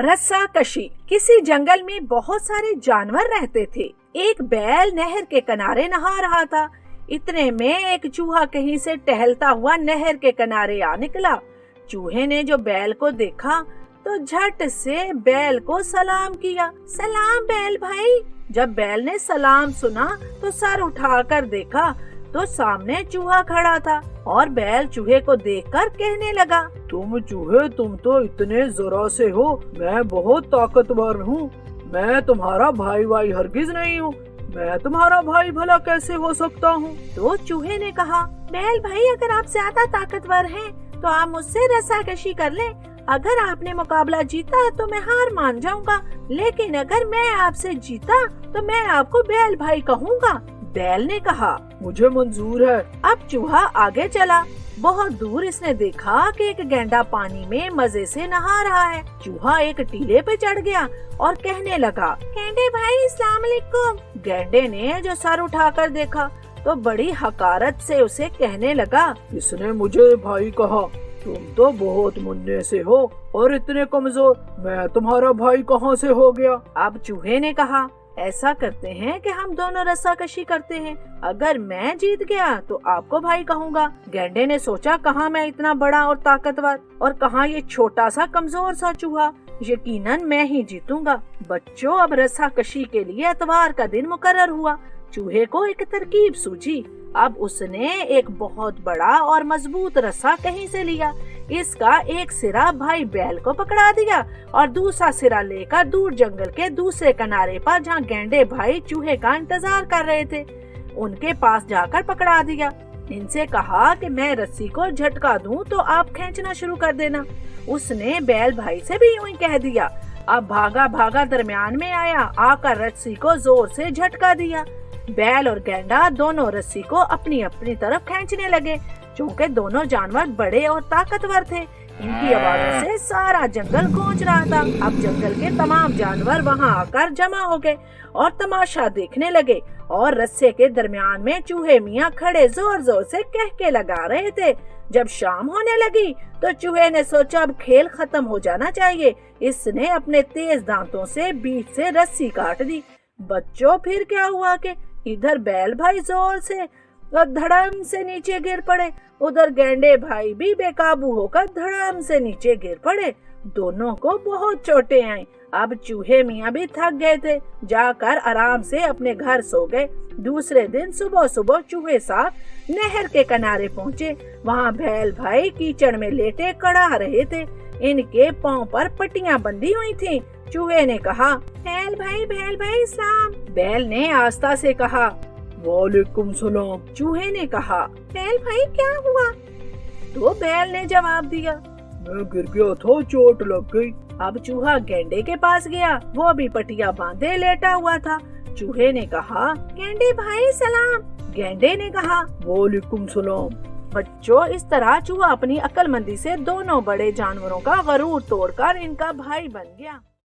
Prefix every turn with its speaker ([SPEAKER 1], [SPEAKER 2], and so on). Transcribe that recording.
[SPEAKER 1] रस्सा कशी। किसी जंगल में बहुत सारे जानवर रहते थे। एक बैल नहर के किनारे नहा रहा था। इतने में एक चूहा कहीं से टहलता हुआ नहर के किनारे आ निकला। चूहे ने जो बैल को देखा तो झट से बैल को सलाम किया। सलाम बैल भाई। जब बैल ने सलाम सुना तो सर उठाकर देखा तो सामने चूहा खड़ा था और बैल चूहे को देखकर कहने लगा,
[SPEAKER 2] तुम चूहे, तुम तो इतने जरा से हो, मैं बहुत ताकतवर हूँ। मैं तुम्हारा भाई हरगिज नहीं हूँ। मैं तुम्हारा भाई भला कैसे हो सकता हूँ?
[SPEAKER 1] तो चूहे ने कहा, बैल भाई अगर आप ज्यादा ताकतवर हैं तो आप मुझसे रस्साकशी कर लें। अगर आपने मुकाबला जीता तो मैं हार मान जाऊंगा, लेकिन अगर मैं आपसे जीता तो मैं आपको बैल भाई कहूँगा। बैल ने कहा,
[SPEAKER 2] मुझे मंजूर है।
[SPEAKER 1] अब चूहा आगे चला। बहुत दूर इसने देखा कि एक गैंडा पानी में मजे से नहा रहा है। चूहा एक टीले पे चढ़ गया और कहने लगा, गैंडे भाई अस्सलाम वालेकुम। गैंडे ने जो सर उठाकर देखा तो बड़ी हकारत से उसे कहने लगा,
[SPEAKER 2] इसने मुझे भाई कहा, तुम तो बहुत मुन्ने से हो और इतने कमजोर, मैं तुम्हारा भाई कहाँ से हो गया?
[SPEAKER 1] अब चूहे ने कहा, ऐसा करते हैं कि हम दोनों रस्साकशी करते हैं। अगर मैं जीत गया तो आपको भाई कहूँगा। गैंडे ने सोचा, कहाँ मैं इतना बड़ा और ताकतवर और कहाँ ये छोटा सा कमजोर सा चूहा, यकीनन मैं ही जीतूंगा। बच्चों, अब रस्साकशी के लिए इतवार का दिन मुकर्रर हुआ। चूहे को एक तरकीब सूझी। अब उसने एक बहुत बड़ा और मजबूत रस्सा कहीं से लिया। इसका एक सिरा भाई बैल को पकड़ा दिया और दूसरा सिरा लेकर दूर जंगल के दूसरे किनारे पर, जहाँ गैंडे भाई चूहे का इंतजार कर रहे थे, उनके पास जाकर पकड़ा दिया। इनसे कहा कि मैं रस्सी को झटका दूं तो आप खींचना शुरू कर देना। उसने बैल भाई से भी यूं ही कह दिया। अब भागा भागा दरमियान में आया, आकर रस्सी को जोर से झटका दिया। बैल और गैंडा दोनों रस्सी को अपनी अपनी तरफ खींचने लगे। चूंकि दोनों जानवर बड़े और ताकतवर थे, इनकी आवाजों से सारा जंगल गूंज रहा था। अब जंगल के तमाम जानवर वहां आकर जमा हो गए और तमाशा देखने लगे। और रस्से के दरमियान में चूहे मियाँ खड़े जोर जोर से कह के लगा रहे थे। जब शाम होने लगी तो चूहे ने सोचा अब खेल खत्म हो जाना चाहिए। इसने अपने तेज दांतों से बीच से रस्सी काट दी। बच्चों, फिर क्या हुआ कि इधर बैल भाई जोर से धड़म से नीचे गिर पड़े, उधर गैंडे भाई भी बेकाबू होकर धड़म से नीचे गिर पड़े। दोनों को बहुत चोटें आई। अब चूहे मियाँ भी थक गए थे, जाकर आराम से अपने घर सो गए। दूसरे दिन सुबह सुबह चूहे साहब नहर के किनारे पहुँचे। वहाँ बैल भाई कीचड़ में लेटे कड़ा रहे थे। इनके पाँव पर पट्टियाँ बंधी हुई थीं। चूहे ने कहा, बैल भाई सलाम। बैल ने आस्था से कहा,
[SPEAKER 2] वालेकुम सलाम।
[SPEAKER 1] चूहे ने कहा, बैल भाई क्या हुआ? तो बैल ने जवाब दिया,
[SPEAKER 2] मैं गिर गया था, चोट लग गई।
[SPEAKER 1] अब चूहा गैंडे के पास गया, वो भी पटिया बांधे लेटा हुआ था। चूहे ने कहा, गैंडे भाई सलाम। गैंडे ने कहा,
[SPEAKER 2] वालेकुम सलाम।
[SPEAKER 1] बच्चों, इस तरह चूहा अपनी अक्लमंदी से दोनों बड़े जानवरों का गरूर तोड़कर इनका भाई बन गया।